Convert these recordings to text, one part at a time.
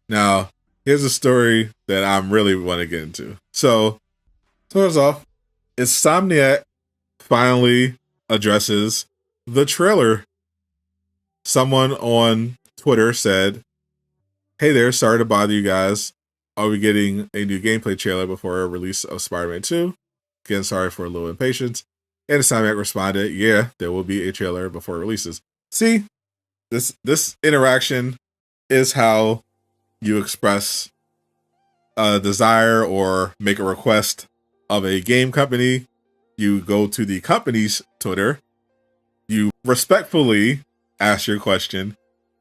Now, here's a story that I'm really want to get into. So, first off, Insomniac finally addresses the trailer. Someone on Twitter said, "Hey there, sorry to bother you guys. Are we getting a new gameplay trailer before a release of Spider-Man 2? Again, sorry for a little impatience." And Insomniac responded, "Yeah, there will be a trailer before it releases." See, this interaction is how you express a desire or make a request of a game company. You go to the company's Twitter, you respectfully ask your question,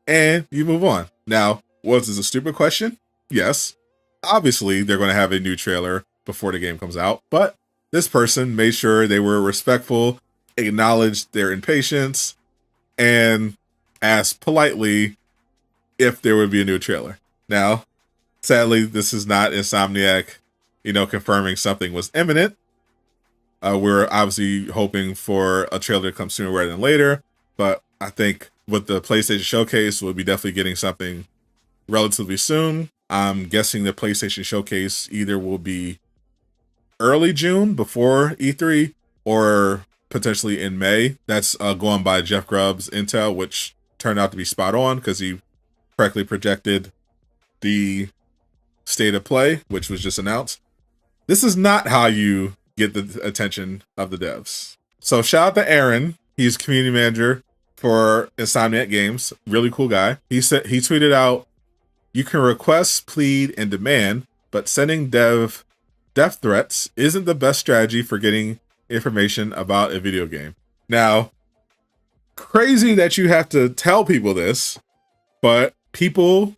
and you move on. Now, was this a stupid question? Yes. Obviously, they're going to have a new trailer before the game comes out, but this person made sure they were respectful, acknowledged their impatience, and asked politely if there would be a new trailer. Now, sadly, this is not Insomniac, confirming something was imminent. We're obviously hoping for a trailer to come sooner rather than later, but I think with the PlayStation Showcase, we'll be definitely getting something relatively soon. I'm guessing the PlayStation Showcase either will be early June before E3 or potentially in May. That's going by Jeff Grubb's intel, which turned out to be spot on because he correctly projected the state of play, which was just announced. This is not how you get the attention of the devs. So shout out to Aaron. He's community manager for Insomniac Games. Really cool guy. He tweeted out, "You can request, plead, and demand, but sending death threats isn't the best strategy for getting information about a video game." Now, crazy that you have to tell people this, but people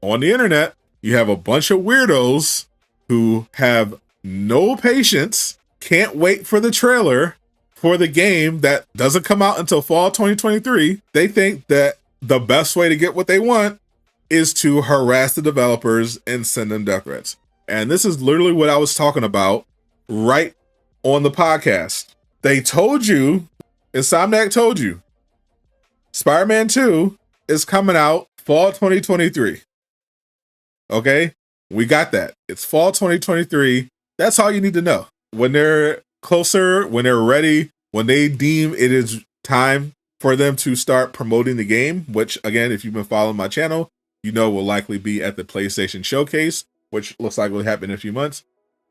on the internet, you have a bunch of weirdos who have no patience, can't wait for the trailer for the game that doesn't come out until fall 2023. They think that the best way to get what they want is to harass the developers and send them death threats. And this is literally what I was talking about right on the podcast. They told you, Insomniac told you, Spider-Man 2 is coming out fall 2023. Okay? We got that. It's fall 2023. That's all you need to know. When they're closer, when they're ready, when they deem it is time for them to start promoting the game, which again, if you've been following my channel, you know will likely be at the PlayStation Showcase, which looks like will happen in a few months.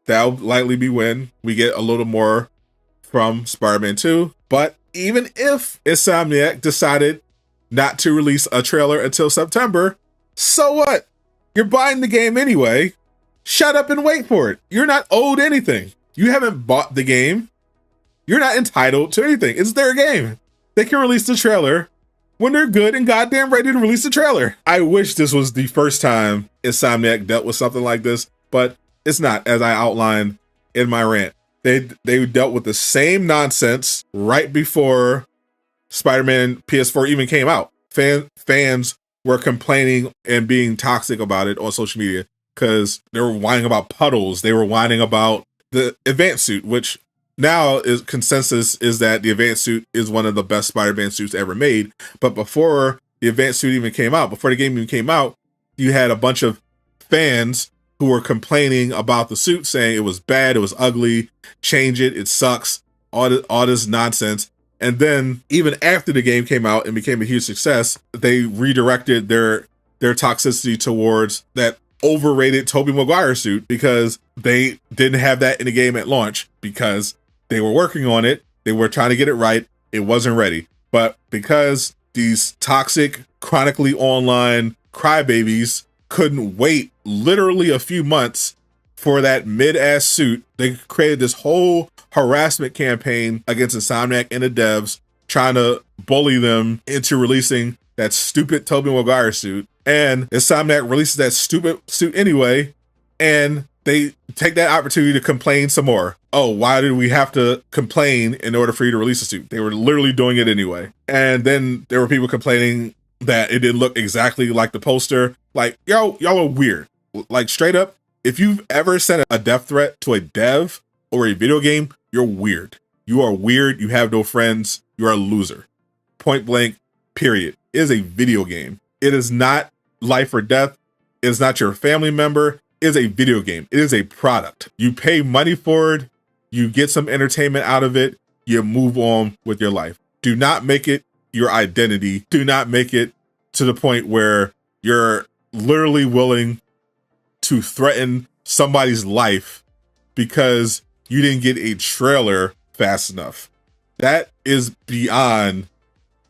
That'll likely be when we get a little more from Spider-Man 2. But even if Insomniac decided not to release a trailer until September, so what? You're buying the game anyway. Shut up and wait for it. You're not owed anything. You haven't bought the game. You're not entitled to anything. It's their game. They can release the trailer when they're good and goddamn ready to release the trailer. I wish this was the first time Insomniac dealt with something like this, but it's not, as I outlined in my rant. They dealt with the same nonsense right before Spider-Man PS4 even came out. Fans were complaining and being toxic about it on social media because they were whining about puddles. They were whining about the advanced suit, which now is consensus is that the advanced suit is one of the best Spider-Man suits ever made. But before the advanced suit even came out, before the game even came out, you had a bunch of fans who were complaining about the suit, saying it was bad, it was ugly, change it, it sucks, all this nonsense. And then even after the game came out and became a huge success, they redirected their toxicity towards that overrated Tobey Maguire suit because they didn't have that in the game at launch because they were working on it. They were trying to get it right. It wasn't ready. But because these toxic, chronically online crybabies couldn't wait literally a few months for that mid-ass suit, they created this whole harassment campaign against Insomniac and the devs, trying to bully them into releasing that stupid Tobey Maguire suit. And Insomniac releases that stupid suit anyway, and they take that opportunity to complain some more. Oh, why did we have to complain in order for you to release a suit? They were literally doing it anyway. And then there were people complaining that it didn't look exactly like the poster. Like, y'all are weird. Like, straight up, if you've ever sent a death threat to a dev or a video game, you're weird. You are weird. You have no friends. You are a loser. Point blank, period. It is a video game. It is not life or death. It's not your family member. It is a video game. It is a product. You pay money for it. You get some entertainment out of it. You move on with your life. Do not make it your identity. Do not make it to the point where you're literally willing to threaten somebody's life because you didn't get a trailer fast enough. That is beyond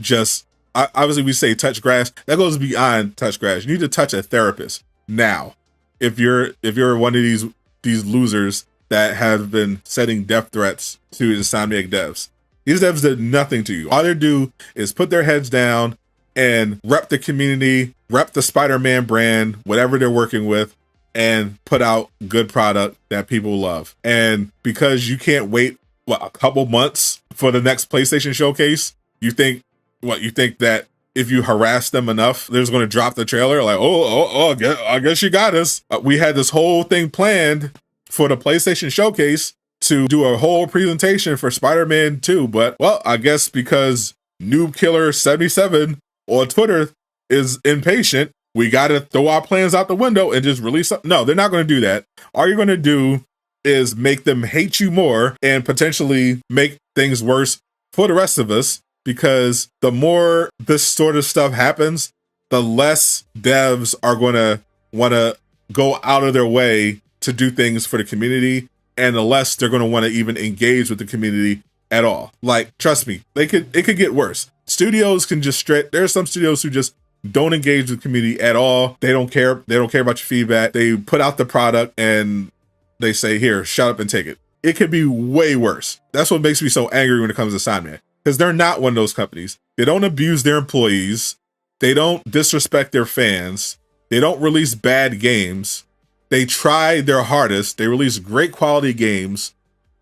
just, obviously we say touch grass. That goes beyond touch grass. You need to touch a therapist now. If you're one of these losers that have been setting death threats to Insomniac devs. These devs did nothing to you. All they do is put their heads down and rep the community, rep the Spider-Man brand, whatever they're working with, and put out good product that people love. And because you can't wait, a couple months for the next PlayStation showcase, you think that if you harass them enough, they're just going to drop the trailer? Like, I guess you got us. We had this whole thing planned for the PlayStation showcase to do a whole presentation for Spider-Man 2, but, well, I guess because Noob Killer 77 on Twitter is impatient, we got to throw our plans out the window and just release something. No, they're not going to do that. All you're going to do is make them hate you more and potentially make things worse for the rest of us, because the more this sort of stuff happens, the less devs are going to want to go out of their way to do things for the community, and the less they're going to want to even engage with the community at all. Like, trust me, it could get worse. Studios can just there are some studios who just don't engage with the community at all. They don't care. They don't care about your feedback. They put out the product and they say, here, shut up and take it. It could be way worse. That's what makes me so angry when it comes to Insomniac, because they're not one of those companies. They don't abuse their employees. They don't disrespect their fans. They don't release bad games. They try their hardest. They release great quality games.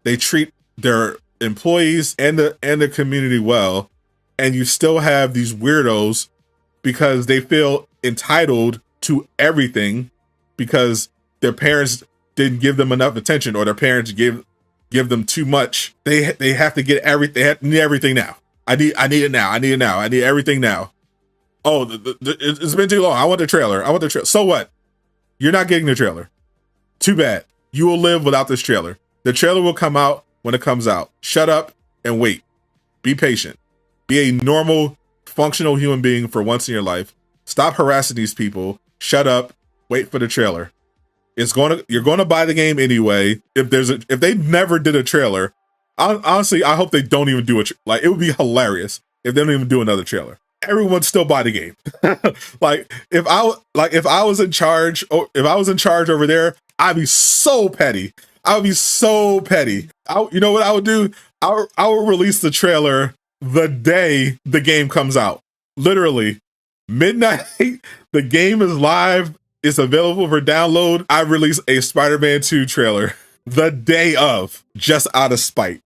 They treat their employees and the community well. And you still have these weirdos because they feel entitled to everything because their parents didn't give them enough attention, or their parents give them too much. They have to get everything. They need everything now. I need it now. I need it now. I need everything now. Oh, it's been too long. I want the trailer. So what? You're not getting the trailer. Too bad. You will live without this trailer. The trailer will come out when it comes out. Shut up and wait. Be patient. Be a normal, functional human being for once in your life. Stop harassing these people. Shut up. Wait for the trailer. You're going to buy the game anyway. If they never did a trailer, honestly, I hope they don't even do it. Like, it would be hilarious if they don't even do another trailer. Everyone still buy the game. If I was in charge over there, I'd be so petty. You know what I would do? I would release the trailer the day the game comes out. Literally, midnight, the game is live. It's available for download. I release a Spider-Man 2 trailer the day of, just out of spite.